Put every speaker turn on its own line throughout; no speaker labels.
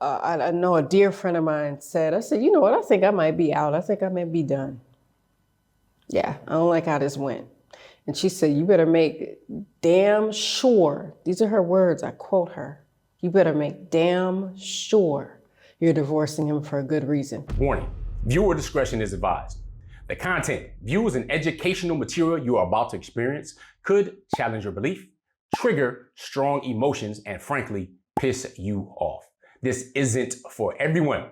I know a dear friend of mine said, I said, you know what, I think I might be out. I think I may be done. Yeah, I don't like how this went. And she said, you better make damn sure, these are her words, I quote her, you better make damn sure you're divorcing him for a good reason.
Warning, viewer discretion is advised. The content, views, and educational material you are about to experience could challenge your belief, trigger strong emotions, and frankly, piss you off. This isn't for everyone.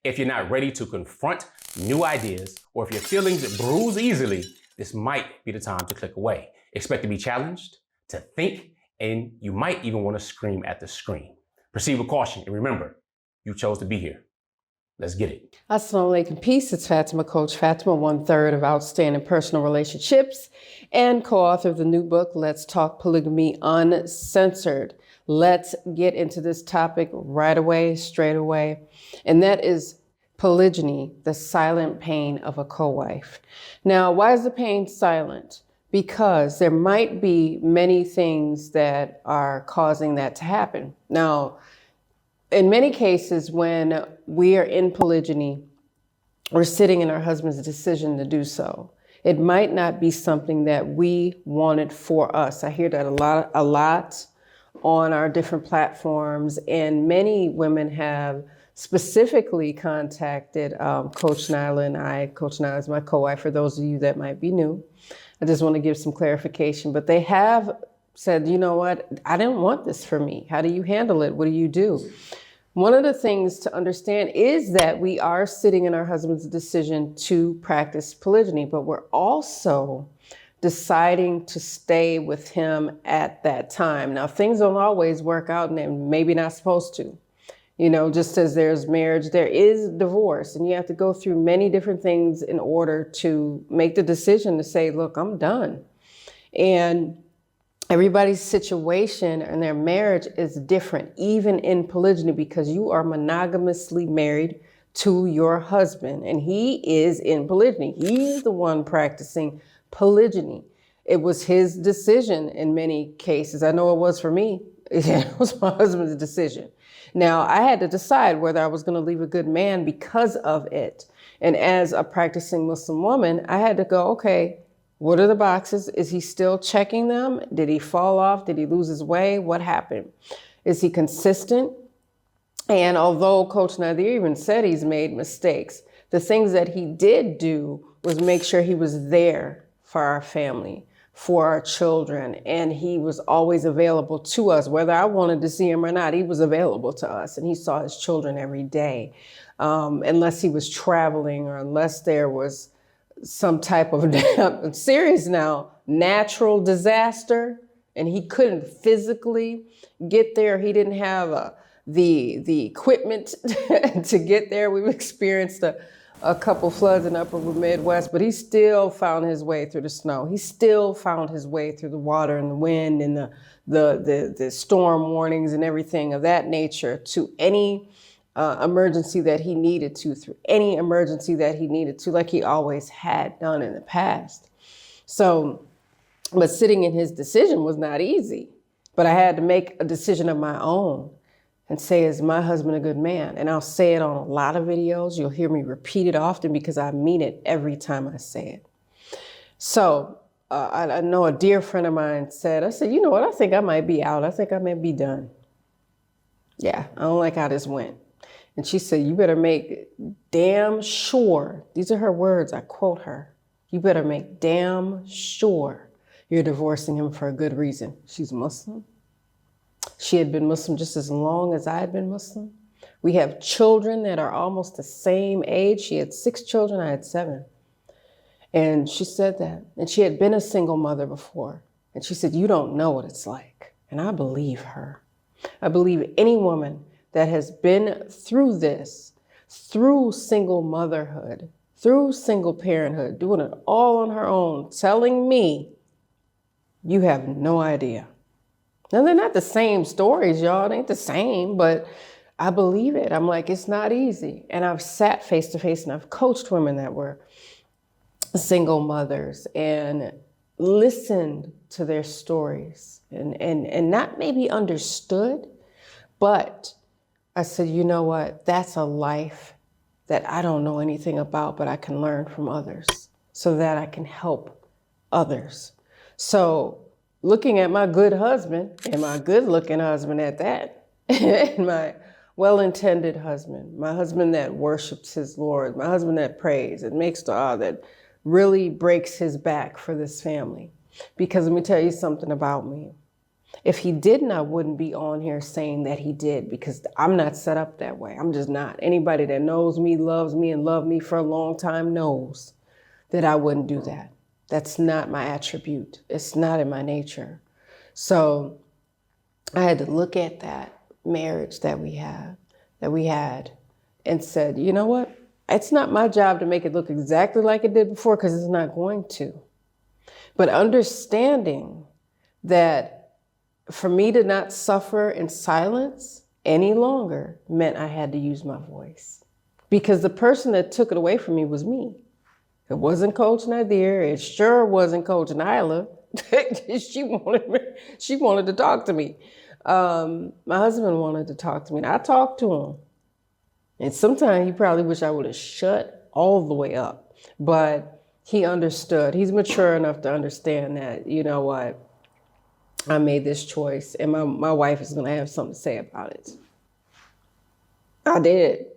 If you're not ready to confront new ideas, or if your feelings bruise easily, this might be the time to click away. Expect to be challenged, to think, and you might even want to scream at the screen. Proceed with caution, and remember, you chose to be here. Let's get it.
Assalamu alaikum, peace. It's Fatimah, Coach Fatimah, 1/3 of Outstanding Personal Relationships and co-author of the new book, Let's Talk Polygamy Uncensored. Let's get into this topic right away, straight away. And that is polygyny, the silent pain of a co-wife. Now, why is the pain silent? Because there might be many things that are causing that to happen. Now, in many cases, when we are in polygyny, we're sitting in our husband's decision to do so. It might not be something that we wanted for us. I hear that a lot on our different platforms, and many women have specifically contacted Coach Nyla and I. Coach Nyla is my co-wife, for those of you that might be new. I just want to give some clarification, but they have said, you know what, I didn't want this for me. How do you handle it? What do you do? One of the things to understand is that we are sitting in our husband's decision to practice polygyny, but we're also deciding to stay with him at that time. Now, things don't always work out, and they're maybe not supposed to. You know, just as there's marriage, there is divorce, and you have to go through many different things in order to make the decision to say, look, I'm done. And everybody's situation and their marriage is different, even in polygyny, because you are monogamously married to your husband, and he is in polygyny. He's the one practicing polygyny. It was his decision in many cases. I know it was for me. It was my husband's decision. Now, I had to decide whether I was going to leave a good man because of it. And as a practicing Muslim woman, I had to go, okay, what are the boxes? Is he still checking them? Did he fall off? Did he lose his way? What happened? Is he consistent? And although Coach Nazir even said he's made mistakes, the things that he did do was make sure he was there for our family, for our children, and he was always available to us. Whether I wanted to see him or not, he was available to us, and he saw his children every day, unless he was traveling or unless there was some type of serious now natural disaster, and he couldn't physically get there. He didn't have the equipment to get there. We've experienced a couple floods in the upper Midwest, but he still found his way through the snow. He still found his way through the water and the wind and the storm warnings and everything of that nature to any emergency that he needed to, through any emergency that he needed to, like he always had done in the past. So, but sitting in his decision was not easy, but I had to make a decision of my own and say, is my husband a good man? And I'll say it on a lot of videos. You'll hear me repeat it often because I mean it every time I say it. So I know a dear friend of mine said, I said, you know what, I think I might be out. I think I may be done. Yeah, I don't like how this went. And she said, you better make damn sure, these are her words, I quote her, you better make damn sure you're divorcing him for a good reason. She's Muslim. She had been Muslim just as long as I had been Muslim. We have children that are almost the same age. She had 6 children, I had 7. And she said that. And she had been a single mother before. And she said, you don't know what it's like. And I believe her. I believe any woman that has been through this, through single motherhood, through single parenthood, doing it all on her own, telling me, you have no idea. Now, they're not the same stories, y'all. It ain't the same, but I believe it. I'm like, it's not easy. And I've sat face to face and I've coached women that were single mothers and listened to their stories and not maybe understood, but I said, you know what? That's a life that I don't know anything about, but I can learn from others so that I can help others. So looking at my good husband, and my good looking husband at that, and my well-intended husband, my husband that worships his Lord, my husband that prays and makes dua, that really breaks his back for this family. Because let me tell you something about me. If he didn't, I wouldn't be on here saying that he did, because I'm not set up that way. I'm just not. Anybody that knows me, loves me, and loved me for a long time knows that I wouldn't do that. That's not my attribute. It's not in my nature. So I had to look at that marriage that we had, and said, you know what? It's not my job to make it look exactly like it did before, because it's not going to. But understanding that for me to not suffer in silence any longer meant I had to use my voice. Because the person that took it away from me was me. It wasn't Coach Nazir. It sure wasn't Coach Nyla. She wanted to talk to me. My husband wanted to talk to me, and I talked to him. And sometimes he probably wished I would have shut all the way up. But he understood. He's mature enough to understand that, you know what, I made this choice, and my wife is going to have something to say about it. I did.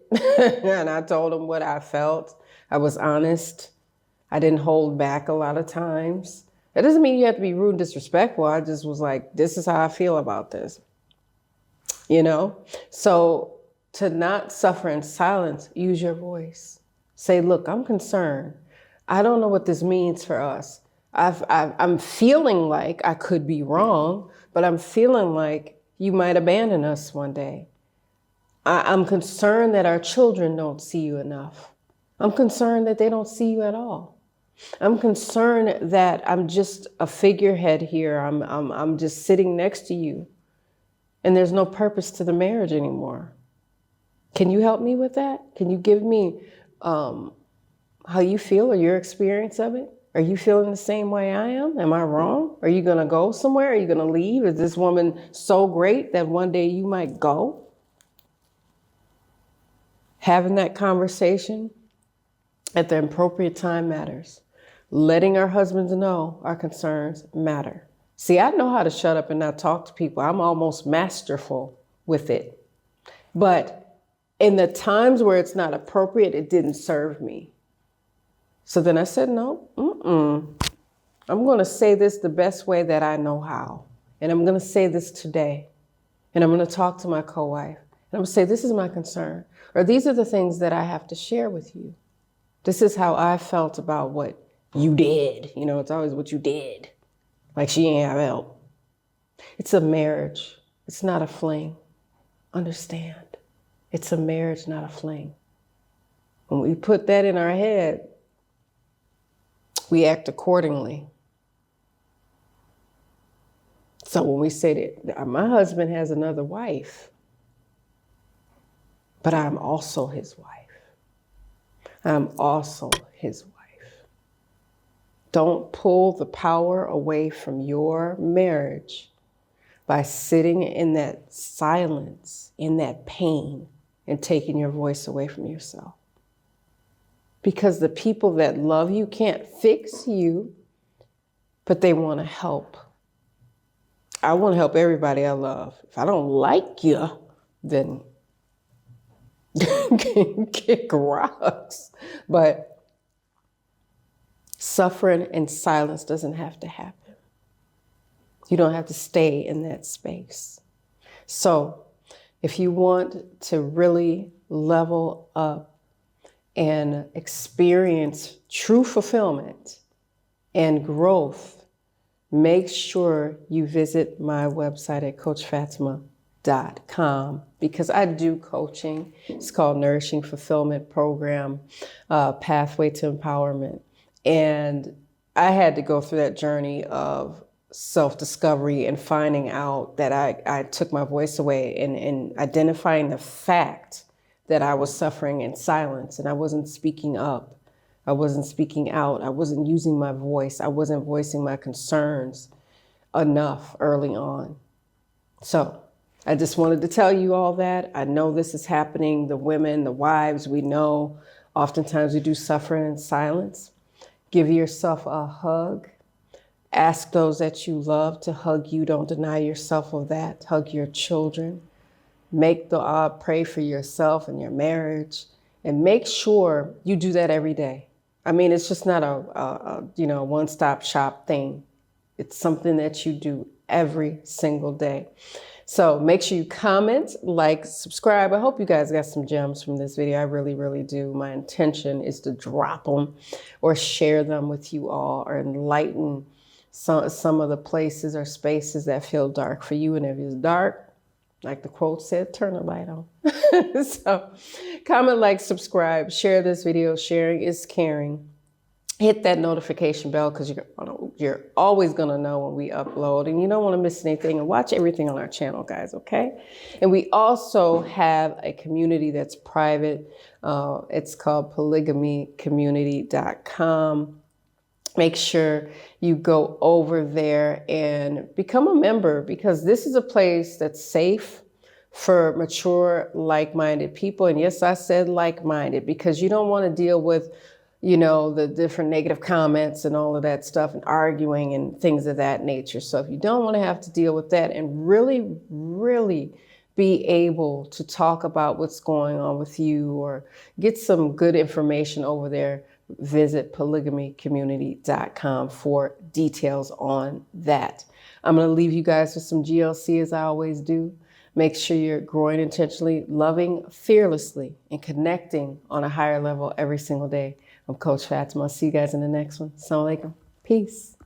And I told him what I felt. I was honest. I didn't hold back a lot of times. That doesn't mean you have to be rude and disrespectful. I just was like, this is how I feel about this. You know? So to not suffer in silence, use your voice. Say, look, I'm concerned. I don't know what this means for us. I'm feeling like I could be wrong, but I'm feeling like you might abandon us one day. I'm concerned that our children don't see you enough. I'm concerned that they don't see you at all. I'm concerned that I'm just a figurehead here. I'm just sitting next to you, and there's no purpose to the marriage anymore. Can you help me with that? Can you give me how you feel or your experience of it? Are you feeling the same way I am? Am I wrong? Are you going to go somewhere? Are you going to leave? Is this woman so great that one day you might go? Having that conversation at the appropriate time matters. Letting our husbands know our concerns matter. See, I know how to shut up and not talk to people. I'm almost masterful with it. But in the times where it's not appropriate, it didn't serve me. So then I said, no, I'm going to say this the best way that I know how. And I'm going to say this today. And I'm going to talk to my co-wife. And I'm going to say, this is my concern. Or these are the things that I have to share with you. This is how I felt about what you did. You know, it's always what you did. Like she ain't have help. It's a marriage. It's not a fling. Understand. It's a marriage, not a fling. When we put that in our head, we act accordingly. So when we say that my husband has another wife, but I'm also his wife. I'm also his wife. Don't pull the power away from your marriage by sitting in that silence, in that pain, and taking your voice away from yourself. Because the people that love you can't fix you, but they want to help. I want to help everybody I love. If I don't like you, then kick rocks. But suffering in silence doesn't have to happen. You don't have to stay in that space. So if you want to really level up and experience true fulfillment and growth, make sure you visit my website at coachfatimah.com, because I do coaching. It's called Nourishing Fulfillment Program, Pathway to Empowerment. And I had to go through that journey of self-discovery and finding out that I took my voice away, and identifying the fact that I was suffering in silence and I wasn't speaking up. I wasn't speaking out. I wasn't using my voice. I wasn't voicing my concerns enough early on. So I just wanted to tell you all that. I know this is happening. The women, the wives, we know oftentimes we do suffer in silence. Give yourself a hug. Ask those that you love to hug you. Don't deny yourself of that. Hug your children. Make the pray for yourself and your marriage, and make sure you do that every day. I mean, it's just not a one-stop shop thing. It's something that you do every single day. So make sure you comment, like, subscribe. I hope you guys got some gems from this video. I really, really do. My intention is to drop them or share them with you all, or enlighten some of the places or spaces that feel dark for you. And if it's dark, like the quote said, turn the light on. So comment, like, subscribe, share this video. Sharing is caring. Hit that notification bell, because you're always going to know when we upload, and you don't want to miss anything. And watch everything on our channel, guys, okay? And we also have a community that's private. It's called polygamycommunity.com. Make sure you go over there and become a member, because this is a place that's safe for mature, like-minded people. And yes, I said like-minded, because you don't want to deal with, the different negative comments and all of that stuff, and arguing and things of that nature. So if you don't want to have to deal with that, and really, really be able to talk about what's going on with you, or get some good information over there, visit polygamycommunity.com for details on that. I'm going to leave you guys with some GLC, as I always do. Make sure you're growing intentionally, loving fearlessly, and connecting on a higher level every single day. I'm Coach Fatimah. I'll see you guys in the next one. Assalamu alaikum. Peace.